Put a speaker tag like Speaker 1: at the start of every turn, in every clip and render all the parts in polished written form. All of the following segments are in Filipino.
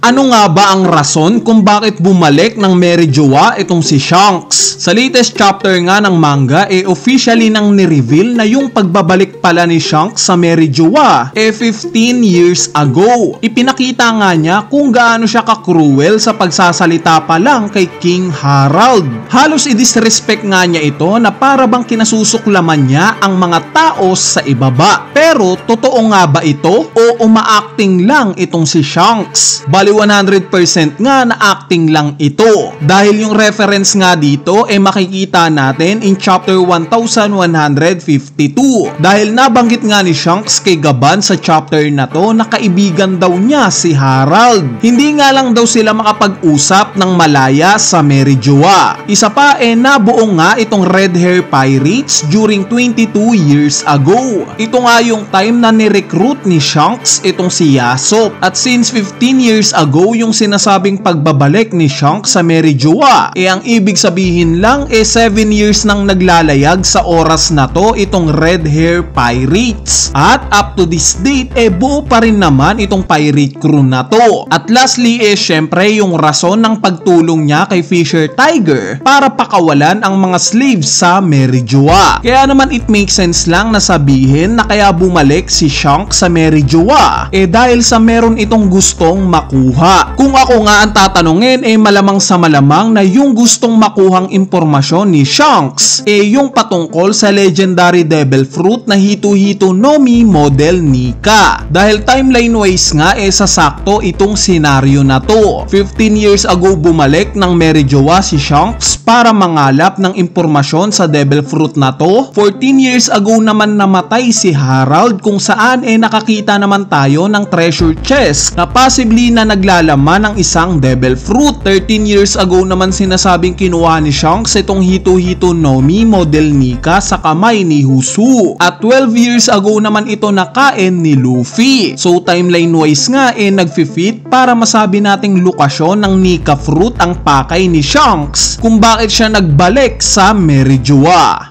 Speaker 1: Ano nga ba ang rason kung bakit bumalik ng Merijoa itong si Shanks? Sa latest chapter nga ng manga, officially nang ni-reveal na yung pagbabalik pala ni Shanks sa Merijoa 15 years ago. Ipinakita nga niya kung gaano siya ka-cruel sa pagsasalita pa lang kay King Harald. Halos i-disrespect nga niya ito na para bang kinasusuklaman niya ang mga tao sa ibaba. Pero totoo nga ba ito o uma-acting lang itong si Shanks? 100% nga na acting lang ito. Dahil yung reference nga dito makikita natin in chapter 1152. Dahil nabanggit nga ni Shanks kay Gaban sa chapter na to na kaibigan daw niya si Harald. Hindi nga lang daw sila makapag-usap ng malaya sa Merijoa. Isa pa nabuo nga itong Red Hair Pirates during 22 years ago. Ito nga yung time na ni-recruit ni Shanks itong si Yasop. At since 15 years ago yung sinasabing pagbabalik ni Shanks sa Merijoa, ang ibig sabihin lang 7 years nang naglalayag sa oras na to itong Red Hair Pirates. At up to this date buo pa rin naman itong pirate crew na to. At lastly syempre yung rason ng pagtulong niya kay Fisher Tiger para pakawalan ang mga slaves sa Merijoa. Kaya naman it makes sense lang na sabihin na kaya bumalik si Shanks sa Merijoa dahil sa meron itong gustong makuha. Kung ako nga ang tatanungin malamang sa malamang na yung gustong makuhang impormasyon ni Shanks yung patungkol sa legendary devil fruit na Hito-Hito no Mi model Nika. Dahil timeline wise nga sasakto itong senaryo na to. 15 years ago bumalik ng Merijoa si Shanks para mangalap ng impormasyon sa devil fruit na to. 14 years ago naman namatay si Harald kung saan nakakita naman tayo ng treasure chest na possibly na naglalaman ng isang devil fruit. 13 years ago naman sinasabing kinuha ni Shanks itong Hito-Hito no Mi model Nika sa kamay ni Husu. At 12 years ago naman ito nakain ni Luffy. So timeline wise nga nagfi-fit para masabi nating lokasyon ng Nika fruit ang pakay ni Shanks kung bakit siya nagbalik sa Merijoa.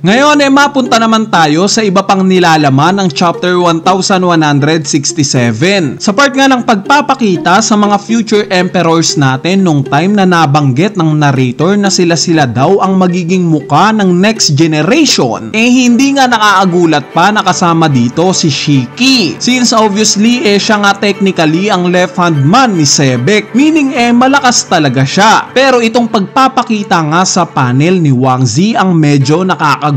Speaker 1: Ngayon mapunta naman tayo sa iba pang nilalaman ng chapter 1167. Sa part nga ng pagpapakita sa mga future emperors natin nung time na nabanggit ng narrator na sila daw ang magiging muka ng next generation. Hindi nga nakaagulat pa nakasama dito si Shiki. Since obviously siya nga technically ang left hand man ni Sebek. Meaning malakas talaga siya. Pero itong pagpapakita nga sa panel ni Wang Zi ang medyo nakakagulat,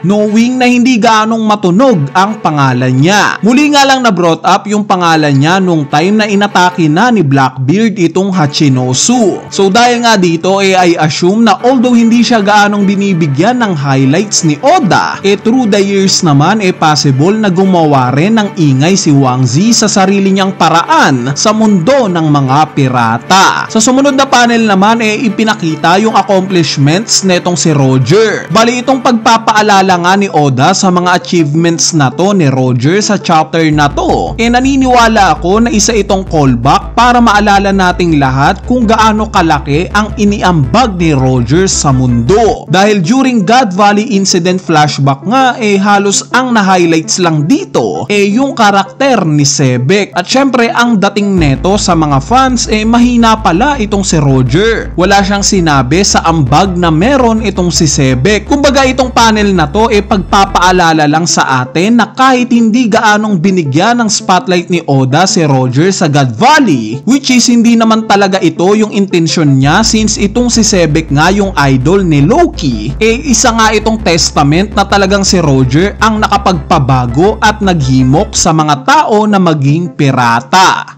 Speaker 1: knowing na hindi gaanong matunog ang pangalan niya. Muli nga lang na brought up yung pangalan niya nung time na inatake na ni Blackbeard itong Hachinosu. So dahil nga dito I assume na although hindi siya gaanong binibigyan ng highlights ni Oda, through the years naman possible na gumawa rin ng ingay si Wang Zi sa sarili niyang paraan sa mundo ng mga pirata. Sa sumunod na panel naman ipinakita yung accomplishments netong si Roger. Bali itong pagpapaalala nga ni Oda sa mga achievements na to ni Roger sa chapter na to, naniniwala ako na isa itong callback para maalala nating lahat kung gaano kalaki ang iniambag ni Roger sa mundo. Dahil during God Valley incident flashback nga halos ang na-highlights lang dito yung karakter ni Sebek. At syempre ang dating neto sa mga fans mahina pala itong si Roger. Wala siyang sinabi sa ambag na meron itong si Sebek. Kumbaga itong panel na to pagpapaalala lang sa atin na kahit hindi gaanong binigyan ng spotlight ni Oda si Roger sa God Valley, which is hindi naman talaga ito yung intensyon niya since itong si Sebek nga yung idol ni Loki, isa nga itong testament na talagang si Roger ang nakapagpabago at naghimok sa mga tao na maging pirata.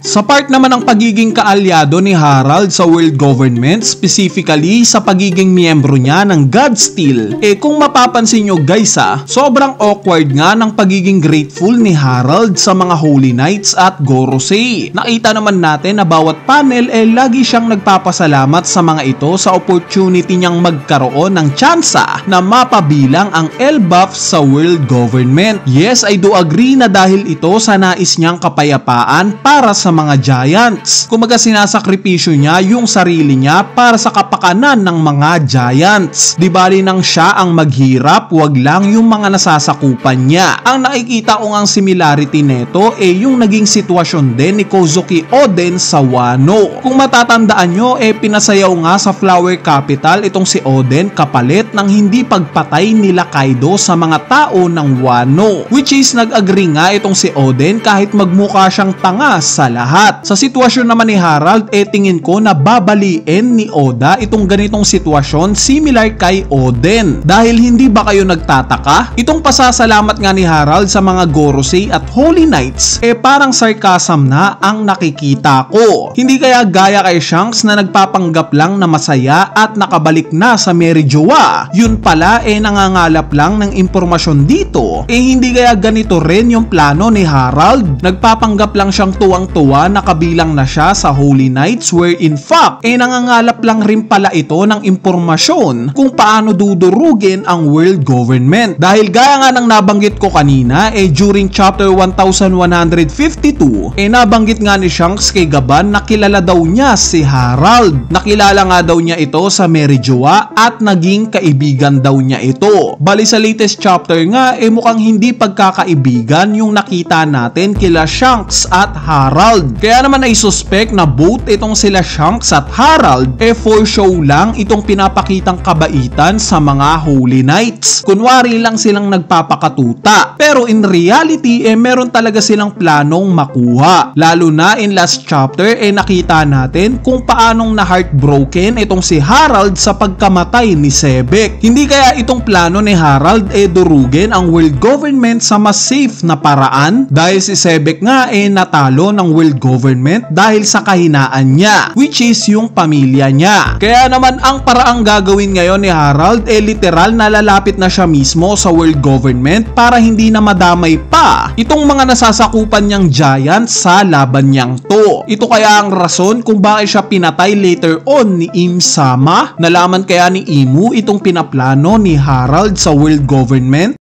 Speaker 1: Sa part naman ng pagiging kaalyado ni Harald sa world government, specifically sa pagiging miyembro niya ng God Steel, kung mapapansin nyo guys sobrang awkward nga ng pagiging grateful ni Harald sa mga Holy Knights at Gorosei. Nakita naman natin na bawat panel lagi siyang nagpapasalamat sa mga ito sa opportunity niyang magkaroon ng tsansa na mapabilang ang Elbaf sa world government. Yes, I do agree na dahil ito sa nais niyang kapayapaan para sa mga giants. Kumaga sinasakripisyo niya yung sarili niya para sa kapakanan ng mga giants. Di bali nang siya ang maghirap, wag lang yung mga nasasakupan niya. Ang nakikita ko ngang similarity neto yung naging sitwasyon din ni Kozuki Oden sa Wano. Kung matatandaan nyo, pinasayaw nga sa Flower Capital itong si Oden kapalit ng hindi pagpatay nila Kaido sa mga tao ng Wano. Which is nag-agree nga itong si Oden kahit magmukha siyang tanga sa lahat. Sa sitwasyon naman ni Harald, tingin ko na babaliin ni Oda itong ganitong sitwasyon similar kay Oden. Dahil hindi ba kayo nagtataka? Itong pasasalamat nga ni Harald sa mga Gorosei at Holy Knights parang sarcasm na ang nakikita ko. Hindi kaya gaya kay Shanks na nagpapanggap lang na masaya at nakabalik na sa Merijoa. Yun pala nangangalap lang ng impormasyon dito. Hindi kaya ganito rin yung plano ni Harald? Nagpapanggap lang siyang tuwang-tuwa na kabilang na siya sa Holy Knights where in fact nangangalap lang rin pala ito ng impormasyon kung paano dudurugin ang world government. Dahil gaya nga ng nabanggit ko kanina during chapter 1152 nabanggit nga ni Shanks kay Gaban na kilala daw niya si Harald. Nakilala nga daw niya ito sa Merijoa at naging kaibigan daw niya ito. Bali sa latest chapter nga mukhang hindi pagkakaibigan yung nakita natin kila Shanks at Harald. Kaya naman ay suspect na both itong sila Shanks at Harald for show lang itong pinapakitang kabaitan sa mga Holy Knights. Kunwari lang silang nagpapakatuta. Pero in reality meron talaga silang planong makuha. Lalo na in last chapter nakita natin kung paanong na heartbroken itong si Harald sa pagkamatay ni Sebek. Hindi kaya itong plano ni Harald durugin ang world government sa mas safe na paraan dahil si Sebek nga natalo ng world government dahil sa kahinaan niya, which is yung pamilya niya. Kaya naman ang paraang gagawin ngayon ni Harald literal na lalapit na siya mismo sa world government para hindi na madamay pa itong mga nasasakupan niyang giants sa laban niyang to. Ito kaya ang rason kung bakit siya pinatay later on ni Im-sama? Nalaman kaya ni Imu itong pinaplano ni Harald sa world government?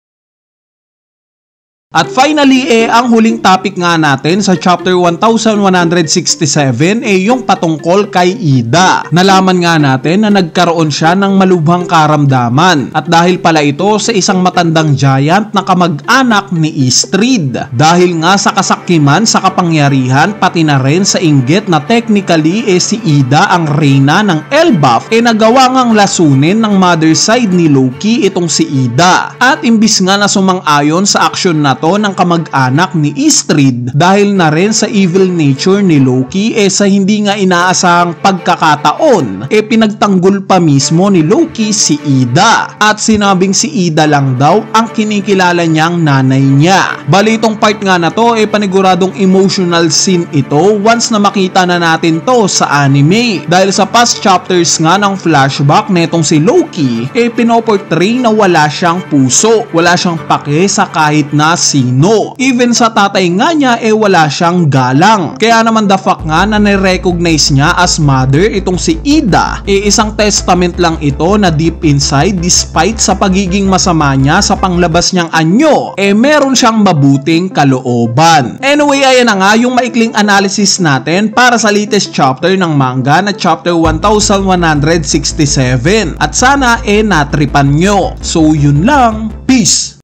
Speaker 1: At finally, ang huling topic nga natin sa chapter 1167 yung patungkol kay Ida. Nalaman nga natin na nagkaroon siya ng malubhang karamdaman at dahil pala ito sa isang matandang giant na kamag-anak ni Istrid. Dahil nga sa kasakiman sa kapangyarihan pati na rin sa inggit na technically si Ida ang reyna ng Elbaf nagawa ngang lasunin ng mother side ni Loki itong si Ida. At imbis nga na sumang-ayon sa aksyon na to ng kamag-anak ni Istrid dahil na rin sa evil nature ni Loki sa hindi nga inaasahang pagkakataon pinagtanggol pa mismo ni Loki si Ida at sinabing si Ida lang daw ang kinikilala niyang nanay niya. Bali itong part nga na to paniguradong emotional scene ito once na makita na natin to sa anime dahil sa past chapters nga ng flashback netong si Loki pinoportray na wala siyang puso, wala siyang pake sa kahit na sino. Even sa tatay nga niya wala siyang galang. Kaya naman the fact nga na nirecognize niya as mother itong si Ida isang testament lang ito na deep inside despite sa pagiging masama niya sa panglabas niyang anyo meron siyang mabuting kalooban. Anyway, ayan na nga yung maikling analysis natin para sa latest chapter ng manga na chapter 1167 at sana natripan nyo. So yun lang, peace!